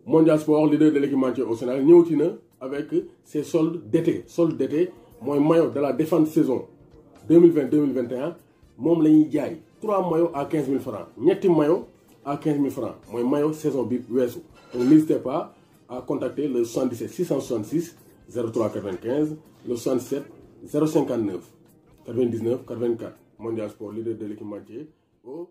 Mondial Sport, leader de l'équipementier au Sénégal, ñëwati na avec ses soldes d'été. Solde d'été mooy maillot de la défense saison 2020-2021 moom la ñuy jaay 3 maillots à 15 000 francs ñetti maillots à 15 000 francs mooy maillot saison bi weesu. Donc n'hésitez pas à contacter le 77 666 03 95 le 67 059 99 84 Mondial Sport, leader de l'équipementier au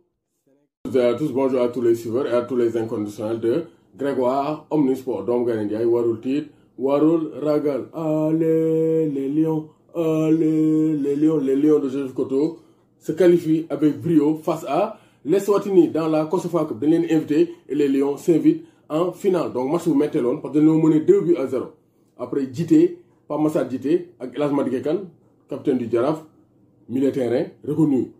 Sénégal. À tous, bonjour à tous les suiveurs et à tous les inconditionnels de Grégoire Omnisport. Donc Ndiaye warul tiit warul ragal. Allez les lions, allez les lions. Les lions de Joseph Koto se qualifient avec brio face à l'Eswatini dans la Kosovo Cup. Dañ leen invité et les lions s'invitent en finale. Donc match bu metteeloon parce que dañoo mené 2-0. Après Djité, Pape Massar Djité ak El Hadj Madické Kane, capitaine du Jaraaf, milieu de terrain reconnu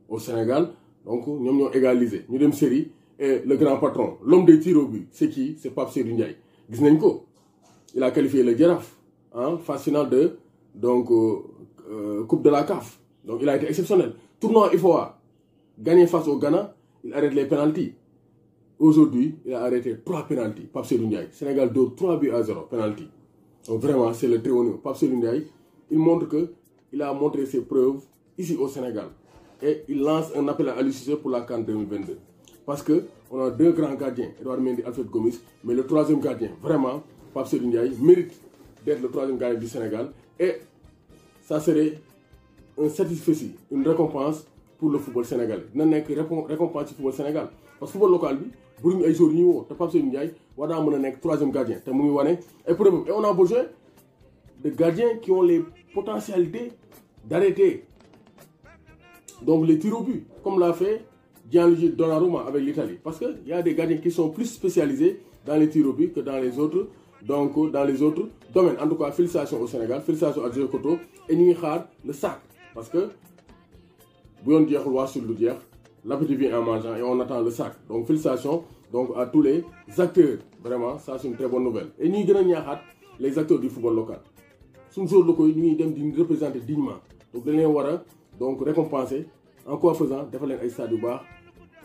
au Sénégal. Donc ñoom ñoo égalisé ñu dem série et le grand patron l'homme des tirs au but c'est qui? C'est Pape Seydou Ndiaye. Gis nañ ko il a qualifié le Jaraaf en phase finale de donc coupe de la CAF. Donc il a été exceptionnel. Tournoi IFOA gagné face au Ghana, il arrête les pénaltys. Aujourd'hui il a arrêté 3 pénaltys. Pape Seydou Ndiaye. Sénégal dóor 3-0 pénalty. Donc vraiment c'est le très haut niveau. Pape Seydou Ndiaye il montre que il a montré ses preuves ici au Sénégal. Et il lance un appel à Aliou Cissé pour la CAN 2022. Parce qu'on a 2 grands gardiens, Edouard Mendy, Alfred Gomis, mais le 3e gardien, vraiment, Pape Seydou Ndiaye, mérite d'être le 3e gardien du Sénégal. Et ça serait un satisfait, une récompense pour le football sénégalais. Il n'y a pas récompense pour le football sénégal. Parce que le football local, il y a des joueurs qui sont Pape Seydou Ndiaye, il y a un 3e gardien. Et on a besoin de gardiens qui ont les potentialités d'arrêter donc les tirs au but, comme l'a fait Gianluigi Donnarumma avec l'Italie. Parce qu'il y a des gardiens qui sont plus spécialisés dans les tirs au but que dans les autres, donc dans les autres domaines. En tout cas, félicitations au Sénégal, félicitations à Joseph Koto et nous avons le sac. Parce que l'appétit vient en mangeant et on attend le sac. Donc félicitations donc, à tous les acteurs. Vraiment, ça c'est une très bonne nouvelle. Et nous avons les acteurs du football local. Si nous sommes locaux, nous devons représenter dignement. Donc nous devons donc récompenser en quoi faisant defal leen ay stade yu baax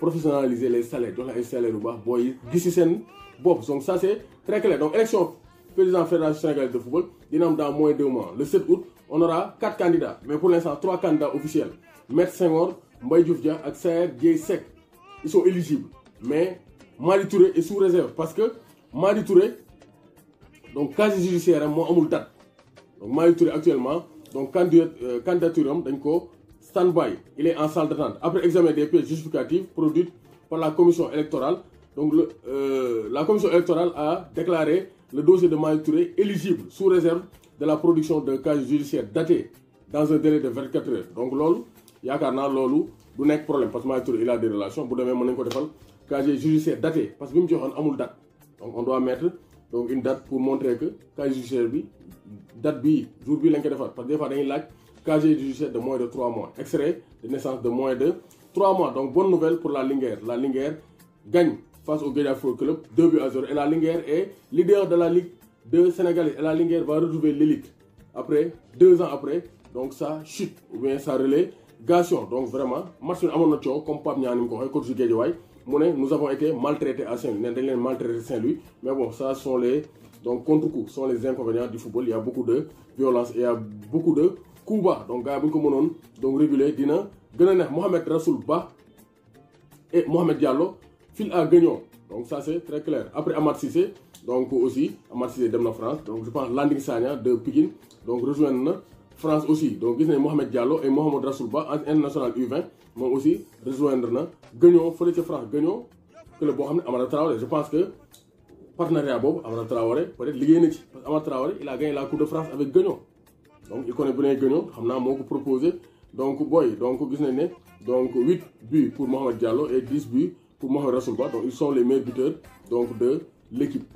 professionnaliser les salaires jox la ay salaires yu baax booy gis ci seen bopp. Donc ça c'est très clair. Donc élection président fédération sénégalaise de football dina am dans moins de 2 mois. Le 7 août on aura 4 candidats mais pour l'instant 3 candidats officiels. Maître Senghor, Mbaye Diouf Dia ak Saër Dieye Seck ils sont éligibles mais Madi Touré est sous réserve parce que Madi Touré donc casier judiciaire am moo amul date. Donc Madi Touré actuellement donc candidature am dañ ko stand-by, il est en salle d'attente. Après examen des pièces justificatives produites par la commission électorale, donc la commission électorale a déclaré le dossier de Madi Touré éligible sous réserve de la production d'un casier judiciaire daté dans un délai de 24 heures. Donc loolu yaakaar naa loolu du nekk problème parce que Madi Touré il a des relations bu demee mën nañu ko defal casier judiciaire daté parce que bi mu joxoon amul date. Donc on doit mettre donc une date pour montrer que casier judiciaire bi date bii jour bii lañ ko defar parce que des fois dañuy laaj casier judiciaire de moins de 3 mois. Extrait de naissance de moins de 3 mois. Donc, bonne nouvelle pour la Linguère. La Linguère gagne face au Guédiawaye Football Club 2-0. Et la Linguère est leader de la Ligue 2 sénégalaise. Et la Linguère va retrouver l'élite. Après, 2 ans après, donc ça chute. Ou bien ça relégation. Donc, vraiment, match à mon autre comme Pape Nianim, coach du Guédiawaye, nous avons été maltraités à Saint-Louis. Nous avons maltraités à Saint-Louis. Mais bon, ça sont les donc contre-coups, sont les inconvénients du football. Il y a beaucoup de violence et il y a beaucoup de Kouba, donc gars bu ñu ko mënoon donc réguler dina gën a neex Mohamed Rassoul Ba et Mohamed Diallo fil à Guignon. Donc ça c'est très clair. Après Amath Cissé donc aussi Amath Cissé dem na France donc je pense Landing Sagna de Pikine donc rejoindre na France aussi. Donc gis nañ Mohamed Diallo et Mohamed Rassoul Ba international U20 moom aussi rejoindre na Guignon fële ca France. Guignon club boo xam ne Amara Traoré je pense que partenariat boobu Amara Traoré peut-être liggéey na ci parce que Amara Traoré il a gagné la Coupe de France avec Guignon. Donc il connaît bien Guignon, xam naa moo ko proposé donc boy donc gis nañ ne donc 8 buts pour Mohamed Diallo et 10 buts pour Mohamed Rassoul Ba. Donc ils sont les meilleurs buteurs donc de l'équipe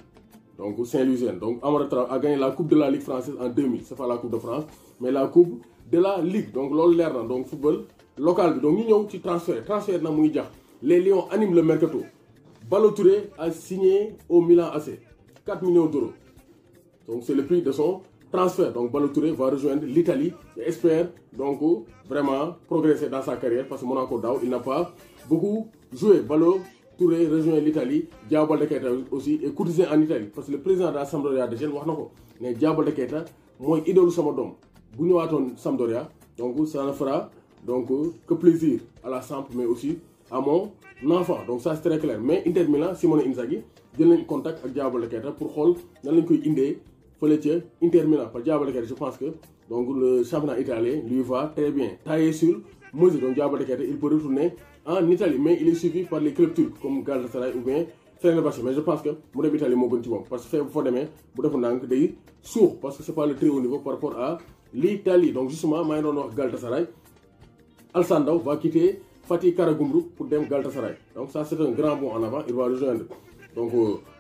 donc Saint-Louisienne. Donc Amara Traoré a gagné la coupe de la Ligue française en 2000. C'est pas la coupe de France mais la coupe de la Ligue. Donc loolu leer na donc football local bi donc ñu ñëw ci transfert na muy jax les Lions animent le mercato. Ballo Touré a signé au Milan AC 4 millions d'euros. Donc c'est le prix de son transfert. Donc Ballo Touré va rejoindre l'Italie et espère donc vraiment progresser dans sa carrière parce que Monaco Dao il n'a pas beaucoup joué. Ballo Touré rejoint l'Italie, Diao Baldé Keita aussi est courtisé en Italie parce que le président de la Sampdoria de Gênes wax na ko ne Diao Baldé Keita mooy idolu sama doom bu ñëwaatoon Sampdoria donc ça ne fera donc que plaisir à la Samp mais aussi à mon enfant. Donc ça c'est très clair. Mais Inter Milan Simone Inzaghi jël nañ contact ak Diao Baldé Keita pour xool nan lañ koy indee fële ca Inter Milan. Parce que Diao Baldé Keita je pense que donc le championnat italien lui va très bien, taillé sur mesure. Donc Diao Baldé Keita il peut retourner en Italie, mais il est suivi par les clubs turcs comme Galatasaray ou bien Fenerbahçe. Mais je pense que mu dem Italie moo gën ci moom parce que bu fa demee bu defu ndànk day suux parce que c'est pas le très haut niveau par rapport à l'Italie. Donc justement maa ngi doon wax Galatasaray, Alassane Ndao va quitter Fatih Karagümrük pour dem Galatasaray. Donc ça c'est un grand bond en avant. Il va rejoindre donc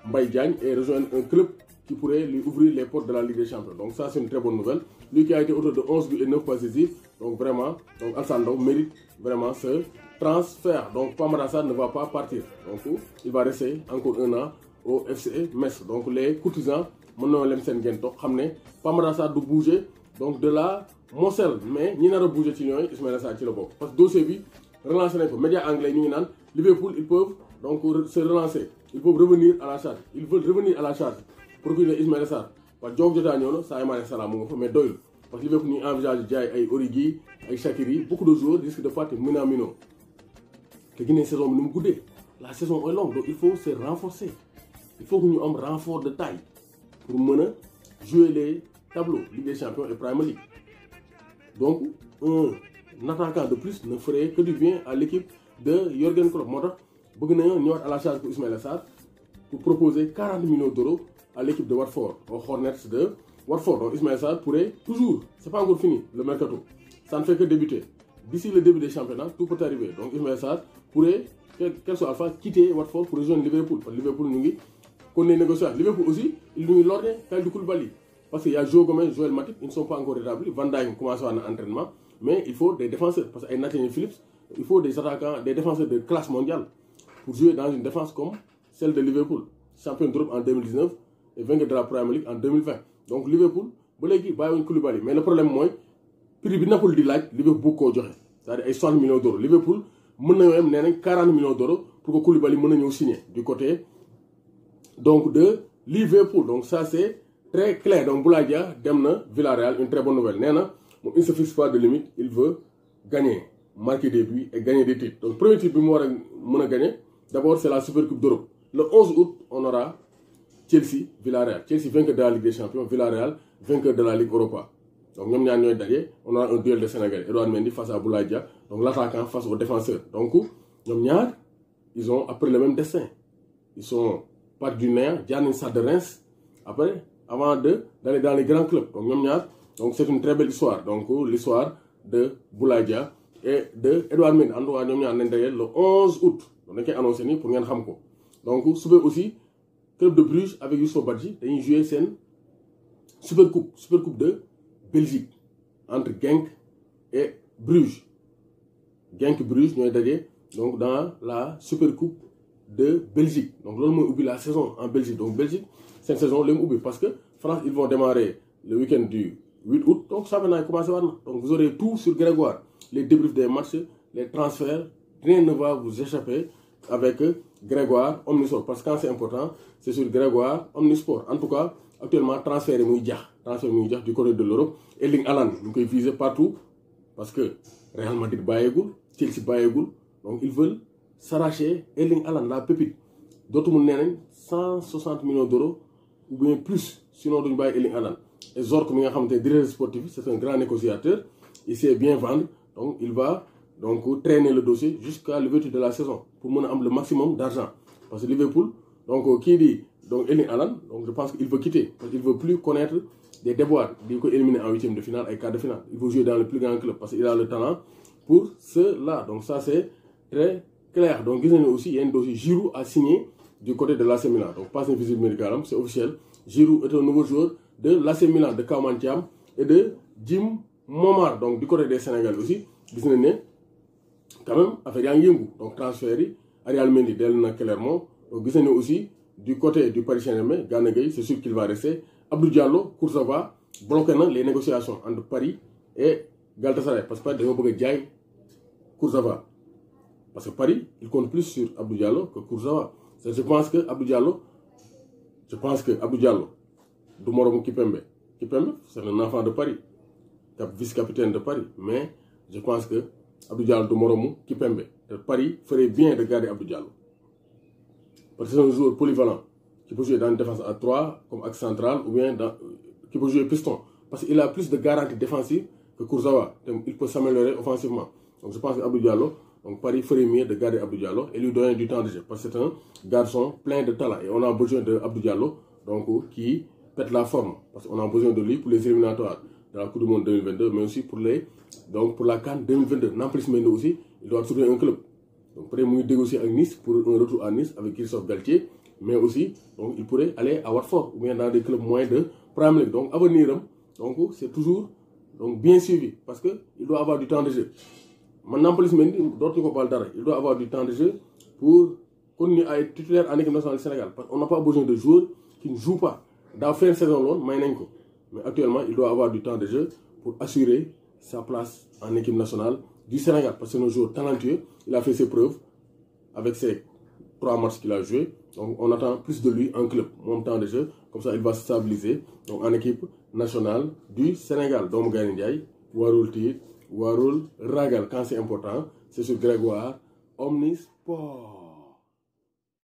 Mbaye Diagne et rejoindre un club qui pourrait lui ouvrir les portes de la Ligue des Champions. Donc ça c'est une très bonne nouvelle. Lui qui a été auteur de 11 buts et 9 passes décisives. Donc vraiment, donc Alassane Ndao mérite vraiment ce transfert. Donc Pape Sarr ne va pas partir. Donc il va rester encore un an au FC Metz. Donc les courtisans mën na lem seen ngeen toog xam ne Pape Sarr du bouger donc de la Moselle. Mais ñi nar a bouger ci ñooy Ismaïla Sarr ci la bokk. Parce que dossier bi relancé nañ ko médias anglais ñu ngi naan Liverpool ils peuvent donc se relancer. Ils peuvent revenir à la charge. Ils veulent revenir à la charge pour que Ismaïla Sarr parce que joog jotaa ñëw na Sadio Mané Salah mu nga fa mais doyul. Parce que Liverpool ñu envisage jaay ay Origi ay Shaqiri beaucoup de joueurs risquent de partir Minamino te Guinée saison bi ni mu guddee la saison est longue donc il faut se renforcer. Il faut que ñu am renfort de taille pour mën a jouer les tableaux Ligue des Champions et Premier League. Donc un attaquant de plus ne ferait que du bien à l'équipe de Jürgen Klopp. Moo tax bëgg nañoo ñëwaat à la charge pour Ismaïla Sarr pour proposer 40 millions d'euros à l'équipe de Watford, aux Hornets de Watford. Donc Ismaïla Sarr pourrait toujours, c'est pas encore fini le mercato, ça ne fait que débuter. D'ici le début des championnats, tout peut arriver. Donc Ismaïla Sarr pourrait, quel soit alpha, quitter Watford pour rejoindre Liverpool. Parce que Liverpool nous dit qu'on est négocié. Liverpool aussi, il nous l'ordre Kalidou Koulibaly. Parce qu'il y a Joe Gomez, Joel Matip, ils ne sont pas encore rétablis. Van Dijk commence à un entraînement. Mais il faut des défenseurs. Parce qu'il y a Nathaniel Phillips, il faut des attaquants, des défenseurs de classe mondiale pour jouer dans une défense comme celle de Liverpool. Champion d'Europe en 2019 et vainqueur de la Premier League en 2020. Donc Liverpool, ba léegi bàyyiwuñ Koulibaly. Mais le problème mooy prix bi Napoli di laaj Liverpool bu ko joxe. C'est-à-dire ay 60 millions d'euros. Liverpool mën nañoo am nee nañ 40 millions d'euros pour que Koulibaly mën na ñëw signer du côté donc de Liverpool. Donc ça c'est très clair. Donc Boulaye Dia dem na Villarreal, une très bonne nouvelle. Nee na moom il ne se fixe pas de limite, il veut gagner, marquer des buts et gagner des titres. Donc premier titre bi mu war a mën a gagner d'abord c'est la Super Coupe d'Europe. Le 11 août on aura Chelsea Villarreal. Chelsea vainqueur de la Ligue des Champions, Villarreal vainqueur de la Ligue Europa. Donc ñoom ñaar ñooy daje, on aura un duel de Sénégalais. Edouard Mendy face à Boulaye Dia, donc l'attaquant face au défenseur. Donc ñoom ñaar ils ont après le même destin. Ils sont partis du néant, jaar nañ Stade de Reims après avant d'aller dans les grands clubs. Donc ñoom ñaar donc c'est une très belle histoire. Donc l'histoire de Boulaye Dia et de Edouard Mendy. En tout cas ñoom ñaar nañ daje le 11 août. Donc dañ koy annoncé nii pour ngeen xam ko. Donc suba aussi club de Bruges avec Youssouf Badji dañuy jouer seen Super Coupe de Belgique entre Genk et Bruges. Genk Bruges ñooy daje donc dans la Super Coupe de Belgique. Donc loolu mooy ubbi la saison en Belgique. Donc Belgique seen saison la mu ubbi parce que France ils vont démarrer le week-end du 8 août. Donc championnat yi commencé war na. Donc vous aurez tout sur Grégoire. Les débriefs des matchs, les transferts, rien ne va vous échapper avec Grégoire Omnisport. Parce que quand c'est important, c'est sur Grégoire Omnisport. En tout cas, actuellement, transfert est muy jax du côté de l'Europe. Erling Haaland, ñu koy viser partout parce que Real Madrid bàyyeegul, Chelsea bàyyeegul. Donc ils veulent s'arracher Erling Haaland, la pépite. Dortmund nee nañ 160 millions d'euros ou bien plus, sinon duñu bàyyi Erling Haaland. Et Zorc mi nga xamante ne directeur sportif, c'est un grand négociateur. Il sait bien vendre, donc il va donc traîner le dossier jusqu'à l'ouverture de la saison pour mën a am le maximum d'argent. Parce que Liverpool, donc kii di donc Erling Haaland, donc je pense qu'il veut quitter parce qu'il veut plus connaître des déboires, di ko éliminer en huitième de finale et quart de finale. Il veut jouer dans le plus grand club parce qu'il a le talent pour cela. Donc ça c'est très clair. Donc gis nañu aussi il y a un dossier. Giroud a signé du côté de l'AC Milan. Donc passe une visite médicale, c'est officiel. Giroud est un nouveau joueur de l'AC Milan, de Kaoman Thiam et de Jim Momar. Donc du côté des Sénégalais aussi, gis nañu ne quand même affaire yaa ngi yëngu. Donc transfert yi Arial Mendy dellu na Clermont. Donc gis nañu aussi du côté du Paris Saint-Germain, Gana Gueye, c'est sûr qu'il va rester. Abdou Diallo, Kurzawa, bloqué na les négociations entre Paris et Galatasaray parce que dañoo bëgg a jaay Kurzawa. Parce que Paris, il compte plus sur Abdou Diallo que Kurzawa. Je pense que Abdou Diallo, du moromu Kipembe. Kipembe, c'est un enfant de Paris, vice-capitaine de Paris. Mais je pense que Abdou Diallo du moromu Kipembe. Paris ferait bien de garder Abdou Diallo. Parce que c'est un joueur polyvalent qui peut jouer dans une défense à 3 comme axe central ou bien qui peut jouer piston. Parce qu'il a plus de garanties défensives que Kurzawa. Il peut s'améliorer offensivement. Donc je pense que Abdou Diallo, donc Paris ferait mieux de garder Abdou Diallo et lui donner du temps de jeu. Parce que c'est un garçon plein de talent. Et on a besoin de Abdou Diallo donc, qui pète la forme. Parce qu'on a besoin de lui pour les éliminatoires de la Coupe du Monde 2022, mais aussi pour la CAN 2022. N'empêche Mendy aussi, il doit trouver un club. Donc peut-être il négocier avec Nice pour un retour à Nice avec Christophe Galtier. Mais aussi, donc, il pourrait aller à Watford ou bien dans des clubs moins de Premier League. Donc avenir, donc c'est toujours donc, bien suivi parce qu'il doit avoir du temps de jeu. Maintenant, il doit avoir du temps de jeu pour continuer à être titulaire en équipe nationale du Sénégal. Parce qu'on n'a pas besoin de joueurs qui ne jouent pas. Dans la fin de saison, mais actuellement, il doit avoir du temps de jeu pour assurer sa place en équipe nationale du Sénégal. Parce que c'est un joueur talentueux. Il a fait ses preuves avec ses 3 matchs qu'il a joués. Donc on attend plus de lui en club, moins de temps de jeu. Comme ça, il va se stabiliser donc, en équipe nationale du Sénégal. Donc Gagné Ndiaye, Warul Tir, Warul Ragal. Quand c'est important, c'est sur Grégoire Omnisport.